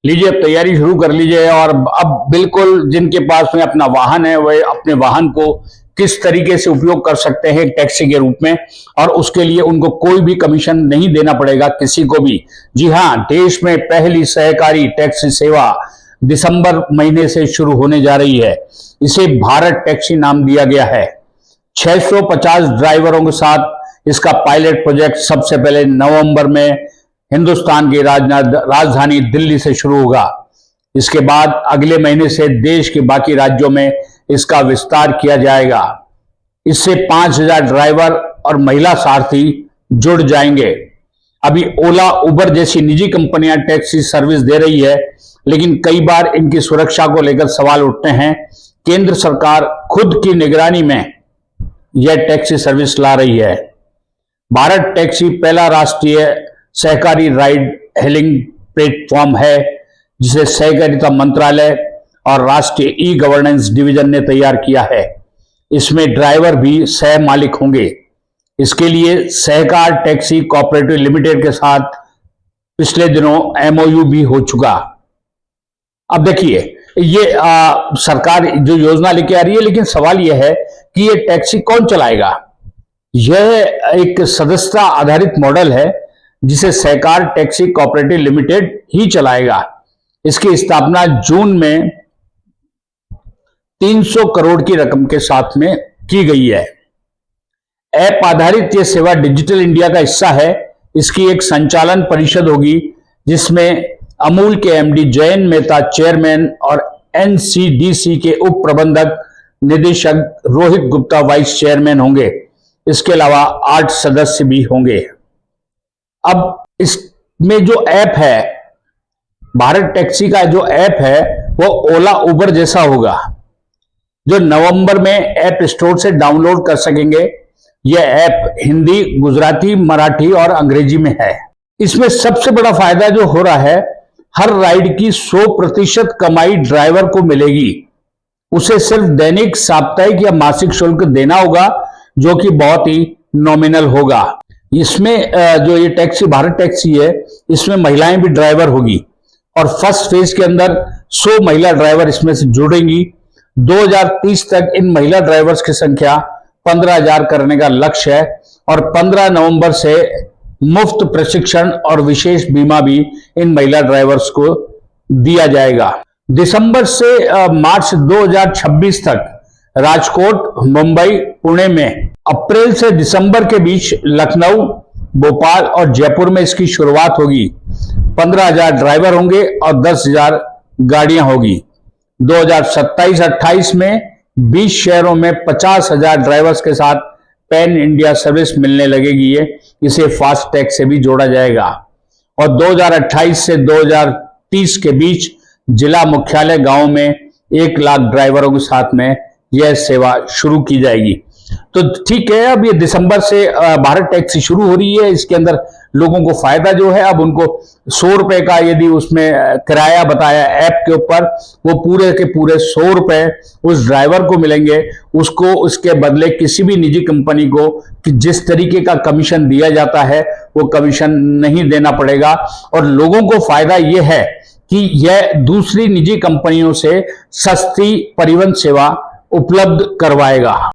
लीजिए, अब तैयारी शुरू कर लीजिए। और अब बिल्कुल जिनके पास में अपना वाहन है वह अपने वाहन को किस तरीके से उपयोग कर सकते हैं टैक्सी के रूप में, और उसके लिए उनको कोई भी कमीशन नहीं देना पड़ेगा किसी को भी। जी हां, देश में पहली सहकारी टैक्सी सेवा दिसंबर महीने से शुरू होने जा रही है। इसे भारत टैक्सी नाम दिया गया है। 650 ड्राइवरों के साथ इसका पायलट प्रोजेक्ट सबसे पहले नवंबर में हिंदुस्तान की राजधानी दिल्ली से शुरू होगा। इसके बाद अगले महीने से देश के बाकी राज्यों में इसका विस्तार किया जाएगा। इससे 5000 ड्राइवर और महिला सारथी जुड़ जाएंगे। अभी ओला, उबर जैसी निजी कंपनियां टैक्सी सर्विस दे रही है, लेकिन कई बार इनकी सुरक्षा को लेकर सवाल उठते हैं। केंद्र सरकार खुद की निगरानी में यह टैक्सी सर्विस ला रही है। भारत टैक्सी पहला राष्ट्रीय सहकारी राइड हेलिंग प्लेटफॉर्म है, जिसे सहकारिता मंत्रालय और राष्ट्रीय ई गवर्नेंस डिवीजन ने तैयार किया है। इसमें ड्राइवर भी सह मालिक होंगे। इसके लिए सहकार टैक्सी कोऑपरेटिव लिमिटेड के साथ पिछले दिनों एमओयू भी हो चुका। अब देखिए, ये सरकार जो योजना लेके आ रही है, लेकिन सवाल यह है कि ये टैक्सी कौन चलाएगा। यह एक सदस्यता आधारित मॉडल है जिसे सहकार टैक्सी कोऑपरेटिव लिमिटेड ही चलाएगा। इसकी स्थापना जून में 300 करोड़ की रकम के साथ में की गई है। ऐप आधारित यह सेवा डिजिटल इंडिया का हिस्सा है। इसकी एक संचालन परिषद होगी, जिसमें अमूल के एमडी जयंत मेहता चेयरमैन और एनसीडीसी के उप प्रबंधक निदेशक रोहित गुप्ता वाइस चेयरमैन होंगे। इसके अलावा 8 सदस्य भी होंगे। अब इसमें जो ऐप है, भारत टैक्सी का जो ऐप है, वो ओला उबर जैसा होगा, जो नवंबर में ऐप स्टोर से डाउनलोड कर सकेंगे। यह ऐप हिंदी, गुजराती, मराठी और अंग्रेजी में है। इसमें सबसे बड़ा फायदा जो हो रहा है, हर राइड की 100% कमाई ड्राइवर को मिलेगी। उसे सिर्फ दैनिक, साप्ताहिक या मासिक शुल्क देना होगा, जो कि बहुत ही नॉमिनल होगा। इसमें जो ये टैक्सी भारत टैक्सी है, इसमें महिलाएं भी ड्राइवर होगी और फर्स्ट फेज के अंदर 100 महिला ड्राइवर इसमें से जुड़ेंगी। 2030 तक इन महिला ड्राइवर्स की संख्या 15,000 करने का लक्ष्य है और 15 नवंबर से मुफ्त प्रशिक्षण और विशेष बीमा भी इन महिला ड्राइवर्स को दिया जाएगा। दिसंबर से मार्च 2026 तक राजकोट, मुंबई, पुणे में, अप्रैल से दिसंबर के बीच लखनऊ, भोपाल और जयपुर में इसकी शुरुआत होगी। 15,000 ड्राइवर होंगे और 10,000 गाड़ियां होगी। 2027-28 में 20 शहरों में 50,000 ड्राइवर्स के साथ पैन इंडिया सर्विस मिलने लगेगी। इसे फास्ट टैग से भी जोड़ा जाएगा। और 2028 से 2030 के बीच जिला मुख्यालय गांव में 1 लाख ड्राइवरों के साथ में यह सेवा शुरू की जाएगी। तो ठीक है, अब ये दिसंबर से भारत टैक्सी शुरू हो रही है। इसके अंदर लोगों को फायदा जो है, अब उनको 100 रुपए का यदि उसमें किराया बताया ऐप के ऊपर, वो पूरे के पूरे 100 रुपए उस ड्राइवर को मिलेंगे। उसको उसके बदले किसी भी निजी कंपनी को कि जिस तरीके का कमीशन दिया जाता है, वो कमीशन नहीं देना पड़ेगा। और लोगों को फायदा ये है कि यह दूसरी निजी कंपनियों से सस्ती परिवहन सेवा उपलब्ध करवाएगा।